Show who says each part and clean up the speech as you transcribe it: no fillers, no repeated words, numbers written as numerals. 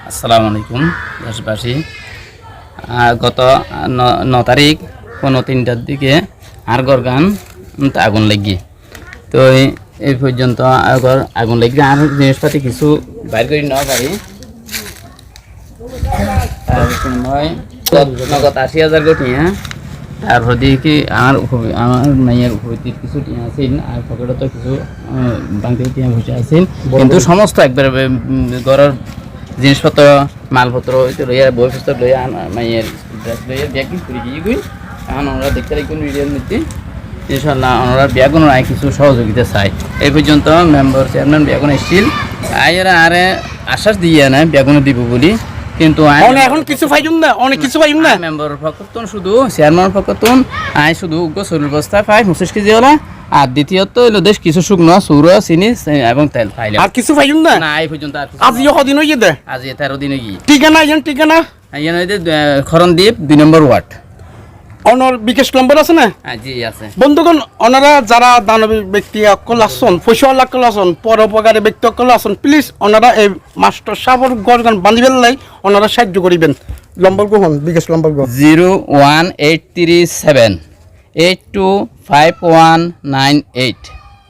Speaker 1: আসসালামু আলাইকুম দেশবাসী। গত 9 তারিখ 3:15টার দিকে আরগর গান আগুন লাগি, তো এই পর্যন্ত আগুন লাগি আর জিনিসপাতি কিছু বাইর করে নেওয়া পারি। নগদ 80,000 কোটি, তারপর দেখি আমার মাইয়ের উপস্থিত কিছু টিয়া আছিল আর পকেটে তো কিছু বাংতি টিয়া বসে আছিল, কিন্তু সমস্ত একবারে ঘরের জিনিসপত্র মালপত্র লইয়া বইপত্র লইয়া মাইয়ের ড্রেস লইয়া ব্যাগ ঘুরে গিয়ে গই। এখন ওনারা দেখতে লাগবেন ভিডিওর মধ্যে, ইনশাল্লাহ ওনারা ব্যাগুন আয় কিছু সহযোগিতা চাই। এই পর্যন্ত মেম্বার চেয়ারম্যান ব্যাগুন এসেছিল, আয়েরা আরে আশ্বাস দিয়ে না ব্যাগুন দিব বলি, কিন্তু
Speaker 2: এখন কিছু পাইম না, অনেক কিছু পাইম না।
Speaker 1: মেম্বার পক্ষতুন শুধু চেয়ারম্যান পক্ষতুন আয় শুধু শরীর বস্তা পাই 25 কেজি ওলা, আর দ্বিতীয়ত হইলো দেশ কিছু শুকনো চুরা চিনি এবং তেল পাইলে
Speaker 2: আর কিছু পাইম না।
Speaker 1: না এই পর্যন্ত
Speaker 2: আজিও কদিন হয়ে দে,
Speaker 1: আজি 13 দিন কি
Speaker 2: ঠিকানা ইয়ান ঠিকানা
Speaker 1: ইয়ান খরণদ্বীপ 2 নম্বর ওয়ার্ড।
Speaker 2: অনর বিকাশ নম্বর আছে না?
Speaker 1: জি আছে।
Speaker 2: বন্ধুগণ, ওনারা যারা দানবী ব্যক্তি অকল আসন, পয়সা অকল আসন, পরোপকারী ব্যক্তি অকল আসন, প্লিজ ওনারা এই মাস্টার সাবর গড়গান বান্ধিবেন লাই ওনারা সাহায্য করিবেন। নম্বর গ্রহণ বিকাশ নম্বর
Speaker 1: 01837 825198।